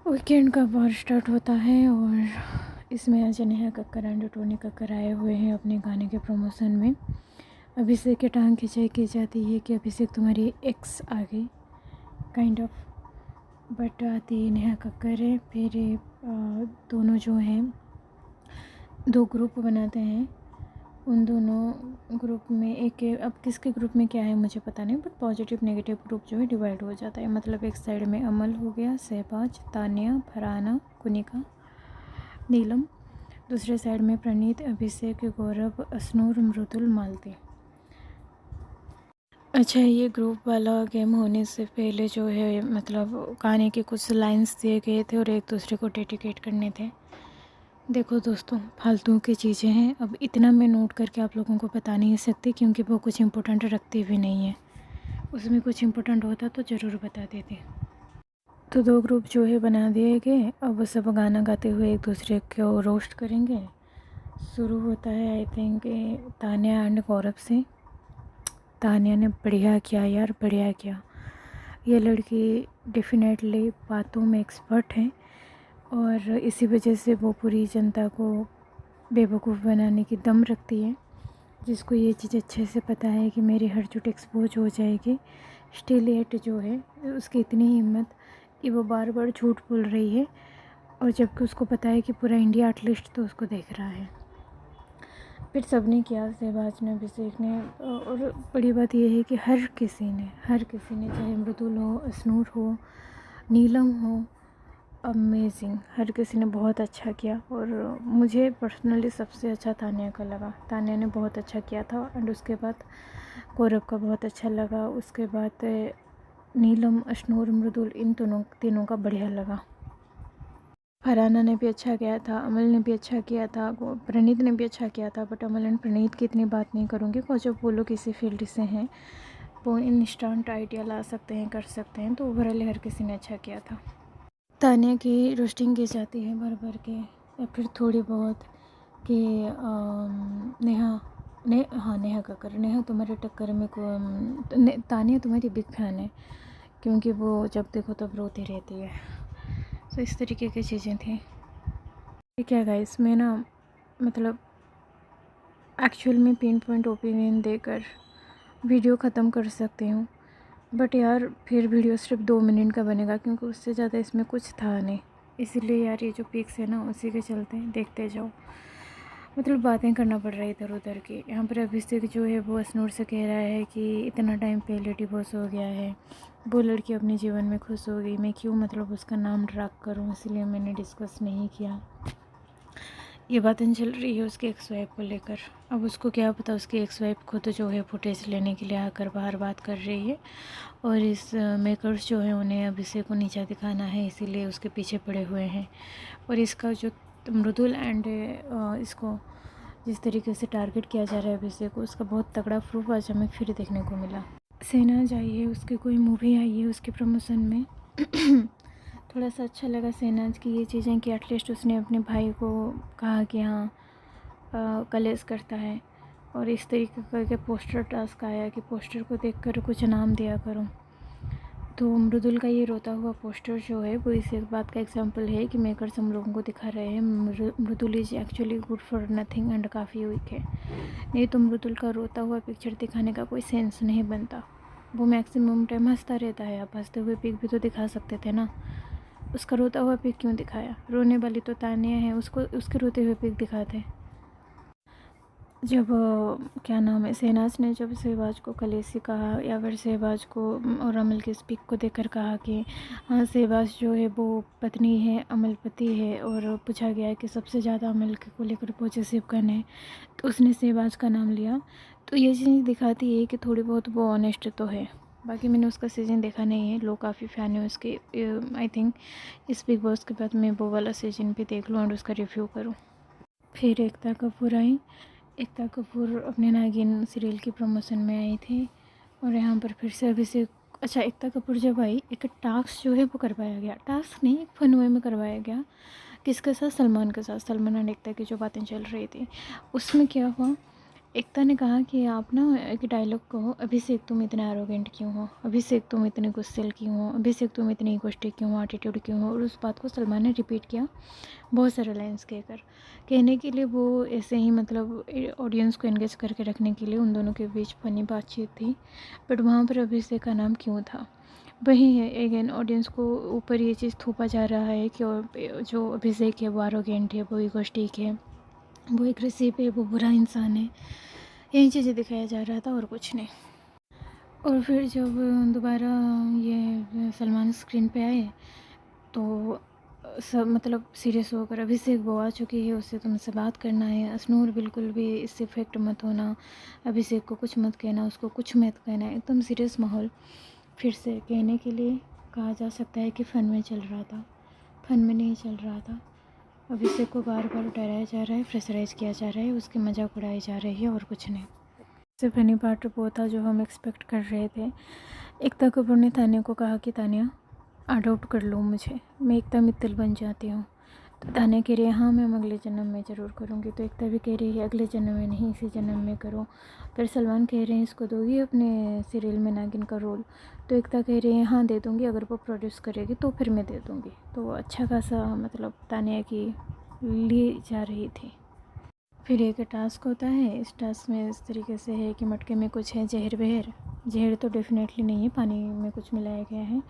Weekend का बार start होता है और इसमें आज नेहा कक्कर एंड टोनी कक्कर आए हुए हैं अपने गाने के प्रमोशन में। अभिषेक की टांग खिंचाई की जाती है कि अभिषेक तुम्हारी एक्स आ गई काइंड ऑफ, बट आती नेहा कक्कर है। फिर दोनों जो हैं दो ग्रुप बनाते हैं। उन दोनों ग्रुप में एक, अब किसके ग्रुप में क्या है मुझे पता नहीं, बट पॉजिटिव नेगेटिव ग्रुप जो है डिवाइड हो जाता है। मतलब एक साइड में अमल हो गया, सहबाज, तानिया, फरहाना, कुनिका, नीलम। दूसरे साइड में प्रणीत, अभिषेक, गौरव, असनूर, मृदुल, मालती। अच्छा, ये ग्रुप वाला गेम होने से पहले जो है मतलब गाने के कुछ लाइंस दिए गए थे और एक दूसरे को डेडिकेट करने थे। देखो दोस्तों, फालतू की चीज़ें हैं। अब इतना मैं नोट करके आप लोगों को बता नहीं सकती क्योंकि वो कुछ इम्पोर्टेंट रखती भी नहीं है। उसमें कुछ इम्पोर्टेंट होता तो ज़रूर बता देती। तो दो ग्रुप जो है बना दिए गए। अब वो सब गाना गाते हुए एक दूसरे को रोस्ट करेंगे। शुरू होता है आई थिंक तान्या एंड गौरव से। तान्या ने बढ़िया किया यार, बढ़िया किया। ये लड़की डेफिनेटली बातों में एक्सपर्ट है और इसी वजह से वो पूरी जनता को बेवकूफ़ बनाने की दम रखती है। जिसको ये चीज़ अच्छे से पता है कि मेरी हर जुट एक्सपोज हो जाएगी, स्टिल एट जो है उसकी इतनी हिम्मत कि वो बार बार झूठ बोल रही है और जबकि उसको पता है कि पूरा इंडिया एटलीस्ट तो उसको देख रहा है। फिर सबने किया, सहबाज ने, अभिषेक ने। और बड़ी बात यह है कि हर किसी ने चाहे मृदुल हो, असनूर हो, नीलम हो, अमेजिंग, हर किसी ने बहुत अच्छा किया। और मुझे पर्सनली सबसे अच्छा तान्या का लगा। तान्या ने बहुत अच्छा किया था एंड उसके बाद गौरव का बहुत अच्छा लगा। उसके बाद नीलम, अशनूर, मृदुल, इन तीनों का बढ़िया लगा। फरहाना ने भी अच्छा किया था, अमल ने भी अच्छा किया था, प्रणीत ने भी अच्छा किया था। बट अमल एंड प्रणीत की इतनी बात नहीं करूँगी बिकॉज जब वो लोग किसी फील्ड से हैं वो इंस्टेंट आइडिया ला सकते हैं, कर सकते हैं। तो ओवरऑल हर किसी ने अच्छा किया था। तान्या की रोस्टिंग की जाती है भर भर के, या फिर थोड़ी बहुत कि नेहा कक्कर, नेहा तुम्हारे टक्कर में तान्या तुम्हारी बिग फैन है क्योंकि वो जब देखो तब रोती रहती है। तो इस तरीके की चीज़ें थी। ठीक है गाइस, मैं ना मतलब एक्चुअल में पिन पॉइंट ओपिनियन देकर वीडियो ख़त्म कर सकती हूँ, बट यार फिर वीडियो सिर्फ 2 मिनट का बनेगा क्योंकि उससे ज़्यादा इसमें कुछ था नहीं। इसीलिए यार ये जो पिक्स है ना उसी के चलते देखते जाओ। मतलब बातें करना पड़ रहा है इधर उधर की। यहाँ पर अभिषेक जो है वो असनूर से कह रहा है कि इतना टाइम पहले डिवोर्स हो गया है, वो लड़की अपने जीवन में खुश हो गई, मैं क्यों मतलब उसका नाम ड्रैग करूँ, इसलिए मैंने डिस्कस नहीं किया। ये बातें चल रही है उसके एक्स वाइफ को लेकर। अब उसको क्या पता, उसकी एक्स वाइफ खुद जो है फुटेज लेने के लिए आकर बाहर बात कर रही है और इस मेकर्स जो है उन्हें अभिषेक को नीचा दिखाना है, इसीलिए उसके पीछे पड़े हुए हैं। और इसका जो मृदुल एंड इसको जिस तरीके से टारगेट किया जा रहा है अभिषेक को, उसका बहुत तगड़ा प्रूफ आज हमें फिर देखने को मिला। शहनाज आई है, उसकी कोई मूवी आई है उसके प्रमोशन में थोड़ा सा अच्छा लगा शहनाज की ये चीज़ें कि एटलीस्ट उसने अपने भाई को कहा कि हाँ कलेश करता है। और इस तरीके करके पोस्टर टास्क आया कि पोस्टर को देखकर कुछ नाम दिया करो। तो मृदुल का ये रोता हुआ पोस्टर जो है वो इस एक बात का एग्जांपल है कि मेकर्स हम लोगों को दिखा रहे हैं Mridul is actually good for nothing and काफ़ी वीक है। नहीं तो मृदुल का रोता हुआ पिक्चर दिखाने का कोई सेंस नहीं बनता। वो मैक्सिमम टाइम हंसता रहता है, आप हंसते हुए पिक भी तो दिखा सकते थे ना। उसका रोता हुआ पिक क्यों दिखाया? रोने वाली तो तानिया है, उसको उसके रोते हुए पिक दिखाते। जब क्या नाम है, शहनाज ने जब सहबाज को कलेसी कहा या फिर सहबाज को और अमल के स्पीक को देखकर कहा कि हाँ सहबाज जो है वो पत्नी है, अमल पति है, और पूछा गया कि सबसे ज़्यादा अमल को लेकर पॉजेसिव कौन है, तो उसने सहबाज का नाम लिया। तो ये चीज़ दिखाती है कि थोड़ी बहुत वो ऑनेस्ट तो है। बाकी मैंने उसका सीज़न देखा नहीं है, लोग काफ़ी फ़ैन है उसके। आई थिंक इस बिग बॉस के बाद मैं वो वाला सीज़न भी देख लूँ और उसका रिव्यू करूँ। फिर एकता कपूर आई। एकता कपूर अपने नागिन सीरियल की प्रमोशन में आई थी और यहाँ पर फिर से अभिषेक, अच्छा एकता कपूर जब आई एक टास्क जो है वो करवाया गया, टास्क नहीं एक फन वे में करवाया गया। किसके साथ? सलमान के साथ। सलमान एंड एकता की जो बातें चल रही थी उसमें क्या हुआ, एकता ने कहा कि आप ना एक डायलॉग कहो, अभिषेक तुम इतने एरोगेंट क्यों हो, अभिषेक तुम इतने गुस्सेल क्यों हो, अभिषेक तुम इतनी इगोइस्टिक क्यों हो, एटीट्यूड क्यों हो। और उस बात को सलमान ने रिपीट किया बहुत सारे लाइन्स कहकर। कहने के लिए वो ऐसे ही मतलब ऑडियंस को एंगेज करके रखने के लिए उन दोनों के बीच फनी बातचीत थी। बट वहाँ पर अभिषेक का नाम क्यों था, वही है अगेन ऑडियंस को ऊपर ये चीज़ थोपा जा रहा है कि जो अभिषेक है वो एरोगेंट है, वो इगोइस्टिक है, वो एग्रेसिव है, वो बुरा इंसान है। यही चीज़ें दिखाया जा रहा था और कुछ नहीं। और फिर जब दोबारा ये सलमान स्क्रीन पे आए तो सब मतलब सीरियस होकर, अभिषेक वो आ चुकी है, उससे तुमसे बात करना है, असनूर बिल्कुल भी इससे इफेक्ट मत होना, अभिषेक को कुछ मत कहना, उसको कुछ मत कहना, एकदम सीरियस माहौल फिर से कहने के लिए कहा जा सकता है कि फ़न में चल रहा था। फ़न में नहीं चल रहा था। अभिषेक को बार बार डराया जा रहा है, प्रेशराइज किया जा रहा है, उसकी मजाक उड़ाई जा रही है और कुछ नहीं। सबसे फनी पार्ट वो था जो हम एक्सपेक्ट कर रहे थे। एकता कपूर ने तानिया को कहा कि तानिया अडॉप्ट कर लो मुझे, मैं एकता मित्तल बन जाती हूँ। तो तानिया कह रही है हाँ मैं अगले जन्म में ज़रूर करूँगी। तो एकता भी कह रही है अगले जन्म में नहीं, इसी जन्म में करो। फिर सलमान कह रहे हैं इसको दोगी अपने सीरियल में नागिन का रोल। तो एकता कह रही है हाँ दे दूँगी, अगर वो प्रोड्यूस करेगी तो फिर मैं दे दूँगी। तो अच्छा खासा मतलब तानिया की ली जा रही थी। फिर एक टास्क होता है, इस टास्क में इस तरीके से है कि मटके में कुछ है जहर बहर, जहर तो डेफिनेटली नहीं है, पानी में कुछ मिलाया गया है।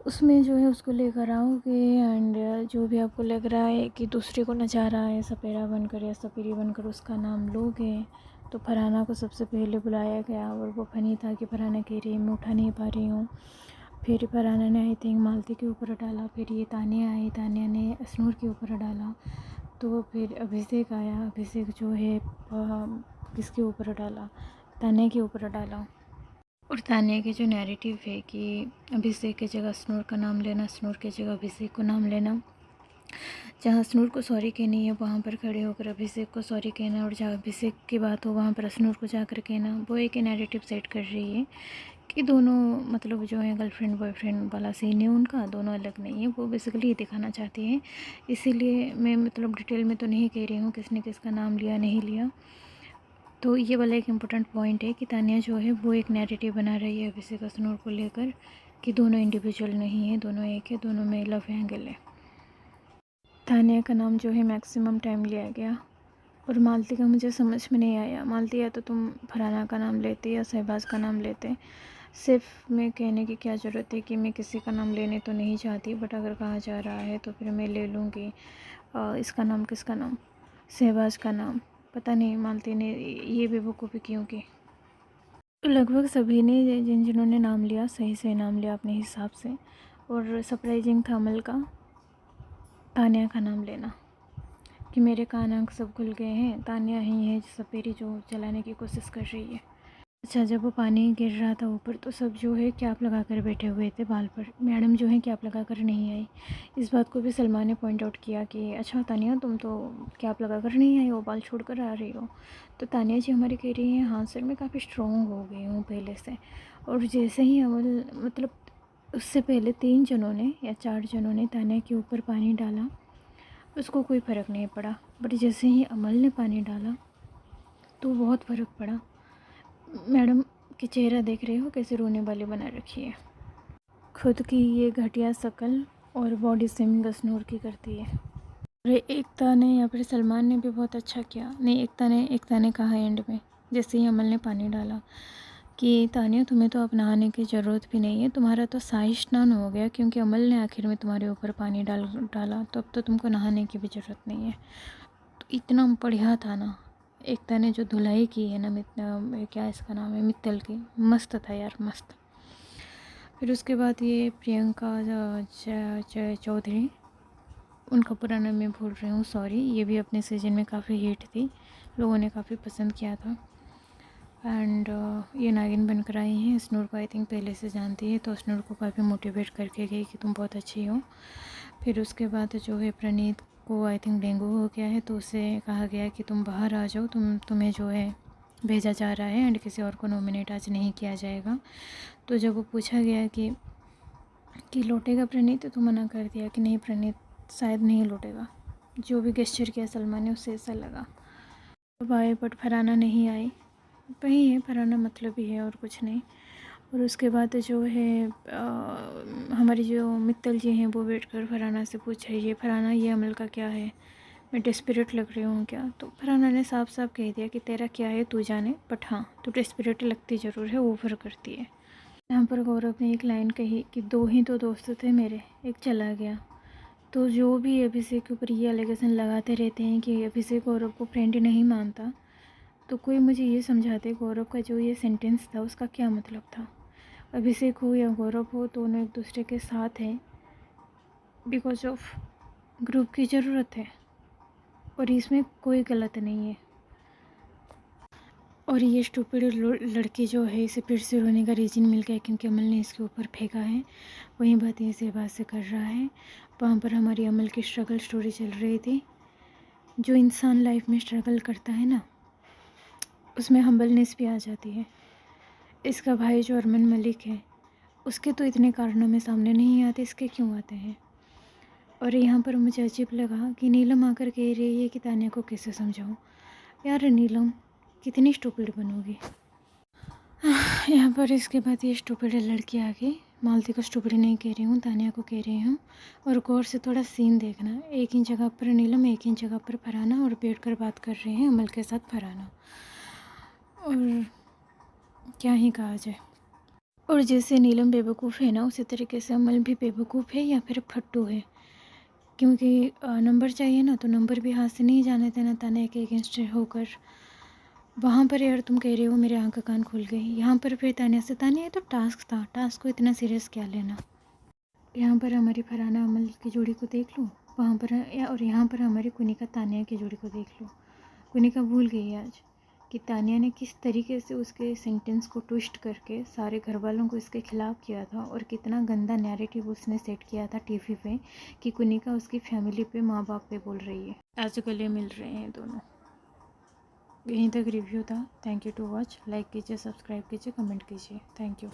उसमें जो है उसको लेकर आओगे एंड जो भी आपको लग रहा है कि दूसरे को नचा रहा है सपेरा बनकर या सपेरी बनकर, उसका नाम लोगे। तो फरहाना को सबसे पहले बुलाया गया और वो फनी था कि फरहाना कह रही मैं उठा नहीं पा रही हूँ। फिर फरहाना ने आई थिंक मालती के ऊपर डाला, फिर ये तानिया आई, तानिया ने असनूर के ऊपर डाला। तो फिर अभिषेक आया, अभिषेक जो है किसके ऊपर डाला, तानिया के ऊपर डाला। और तानिया के जो नैरेटिव है कि अभिषेक की जगह स्नूर का नाम लेना, स्नूर की जगह अभिषेक को नाम लेना, जहाँ स्नूर को सॉरी कहनी है वहाँ पर खड़े होकर अभिषेक को सॉरी कहना, और जहाँ अभिषेक की बात हो वहाँ पर स्नूर को जाकर कहना, वो एक नैरेटिव सेट कर रही है कि दोनों मतलब जो है गर्लफ्रेंड बॉयफ्रेंड वाला सीन है उनका, दोनों अलग नहीं है। वो बेसिकली ये दिखाना चाहती है। इसीलिए मैं मतलब डिटेल में तो नहीं कह रही हूँ किसने किसका नाम लिया नहीं लिया। तो ये वाला एक इम्पोर्टेंट पॉइंट है कि तानिया जो है वो एक नैरेटिव बना रही है अभिषेक असनूर को लेकर कि दोनों इंडिविजुअल नहीं है, दोनों एक है, दोनों में लव एंगल है। तानिया का नाम जो है मैक्सिमम टाइम लिया गया और मालती का मुझे समझ में नहीं आया। मालती या तो तुम फरहाना का नाम लेते या शहबाज का नाम लेते। सिर्फ मैं कहने की क्या ज़रूरत है कि मैं किसी का नाम लेने तो नहीं चाहती, बट अगर कहा जा रहा है तो फिर मैं ले लूँगी। इसका नाम किसका नाम, शहबाज का नाम। पता नहीं मालती ने ये बेवकूफ़ी क्यों की। तो लगभग सभी ने जिन्होंने नाम लिया सही सही नाम लिया अपने हिसाब से। और सरप्राइजिंग था अमल का तानिया का नाम लेना कि मेरे कान आँख सब खुल गए हैं, तानिया ही है सपेरी जो चलाने की कोशिश कर रही है। अच्छा जब वो पानी गिर रहा था ऊपर तो सब जो है कैप लगा कर बैठे हुए थे बाल पर, मैडम जो है कैप लगा कर नहीं आई। इस बात को भी सलमान ने पॉइंट आउट किया कि अच्छा तानिया तुम तो कैप लगा कर नहीं आई हो, बाल छोड़ कर आ रही हो। तो तानिया जी हमारी कह रही हैं हाँ सर मैं काफ़ी स्ट्रॉन्ग हो गई हूँ पहले से। और जैसे ही अमल मतलब उससे पहले 3 जनों ने या 4 जनों ने तानिया के ऊपर पानी डाला, उसको कोई फ़र्क नहीं पड़ा। बट जैसे ही अमल ने पानी डाला तो बहुत फ़र्क पड़ा। मैडम की चेहरा देख रहे हो कैसे रोने वाली बना रखी है। खुद की ये घटिया शक्ल और बॉडी शेमिंग असनूर की करती है। अरे एकता ने या फिर सलमान ने भी बहुत अच्छा किया। नहीं एकता ने कहा एंड में जैसे ही अमल ने पानी डाला कि तानिया तुम्हें तो अब नहाने की ज़रूरत भी नहीं है, तुम्हारा तो शाही स्नान हो गया क्योंकि अमल ने आखिर में तुम्हारे ऊपर पानी डाला, तो अब तो तुमको नहाने की भी ज़रूरत नहीं है। तो इतना बढ़िया था ना। एकता ने जो धुलाई की है ना क्या इसका नाम है मित्तल की, मस्त था यार मस्त। फिर उसके बाद ये प्रियंका चौधरी, उनका पूरा नाम मैं भूल रही हूँ सॉरी, ये भी अपने सीजन में काफ़ी हिट थी, लोगों ने काफ़ी पसंद किया था। एंड ये नागिन बनकर आई हैं। स्नूर को आई थिंक पहले से जानती है तो स्नूर को काफ़ी मोटिवेट करके गई कि तुम बहुत अच्छी हो। फिर उसके बाद जो है प्रणीत को आई थिंक डेंगू हो गया है तो उसे कहा गया कि तुम बाहर आ जाओ, तुम्हें जो है भेजा जा रहा है एंड किसी और को नॉमिनेट आज नहीं किया जाएगा। तो जब वो पूछा गया कि लौटेगा प्रणीत, तो मना कर दिया कि नहीं प्रणीत शायद नहीं लौटेगा। जो भी गेस्चर किया सलमान ने उससे ऐसा लगा। अब आए बट फरहाना नहीं आई। वही है, फरहाना मतलब ही है और कुछ नहीं। और उसके बाद जो है हमारी जो मित्तल जी हैं वो वेट कर फरहाना से पूछ रही है, फरहाना ये अमल का क्या है, मैं डेस्परेट लग रही हूँ क्या? तो फरहाना ने साफ साफ कह दिया कि तेरा क्या है तू जाने, बट हाँ तू डेस्परेट लगती ज़रूर है, ओवर करती है। यहाँ पर गौरव ने एक लाइन कही कि 2 ही तो दोस्त थे मेरे, एक चला गया। तो जो भी अभिषेक के ऊपर ये एलिगेशन लगाते रहते हैं कि अभिषेक गौरव को फ्रेंड नहीं मानता, तो कोई मुझे ये समझाते गौरव का जो ये सेंटेंस था उसका क्या मतलब था। अभिषेक हो या गौरव हो, दोनों एक दूसरे के साथ हैं बिकॉज ऑफ ग्रुप की ज़रूरत है और इसमें कोई गलत नहीं है। और ये स्टूपिड लड़की जो है इसे फिर से रोने का रीज़न मिल गया क्योंकि अमल ने इसके ऊपर फेंका है। वही बातें इसे बात से कर रहा है। वहाँ पर हमारी अमल की स्ट्रगल स्टोरी चल रही थी। जो इंसान लाइफ में स्ट्रगल करता है ना, उसमें हम्बलनेस भी आ जाती है। इसका भाई जो अरमान मलिक है, उसके तो इतने कारनामे सामने नहीं आते, इसके क्यों आते हैं। और यहाँ पर मुझे अजीब लगा कि नीलम आकर कह रही है कि तानिया को कैसे समझाऊँ। यार नीलम कितनी स्टूपिड बनोगी। यहाँ पर इसके बाद ये स्टूपिड लड़की आ गई। मालती को स्टूपिड नहीं कह रही हूँ, तानिया को कह रही हूँ। और गौर से थोड़ा सीन देखना, एक ही जगह पर नीलम, एक ही जगह पर फरहाना, और बैठ कर बात कर रहे हैं अमल के साथ फरहाना। और क्या ही कहा जाए। और जैसे नीलम बेवकूफ़ है ना, उसी तरीके से अमल भी बेवकूफ़ है या फिर फट्टू है। क्योंकि नंबर चाहिए ना, तो नंबर भी हाथ से नहीं जाने देना तानिया के अगेंस्ट होकर। वहाँ पर यार तुम कह रहे हो मेरे आँख कान खुल गई, यहाँ पर फिर तानिया से, तानिया ये तो टास्क था, टास्क को इतना सीरियस क्या लेना। यहाँ पर हमारी फरहाना अमल की जोड़ी को देख लो, वहाँ पर और यहाँ पर हमारी कुनिका तानिया की जोड़ी को देख लो। कुनिका भूल गई आज कि तानिया ने किस तरीके से उसके सेंटेंस को ट्विस्ट करके सारे घर वालों को इसके खिलाफ़ किया था, और कितना गंदा नैरेटिव उसने सेट किया था टीवी पे कि कुनिका उसकी फैमिली पे, माँ बाप पे बोल रही है। आज गले मिल रहे हैं दोनों। यहीं तक रिव्यू था। Thank you to watch. Like कीजिए, सब्सक्राइब कीजिए, कमेंट कीजिए। Thank you.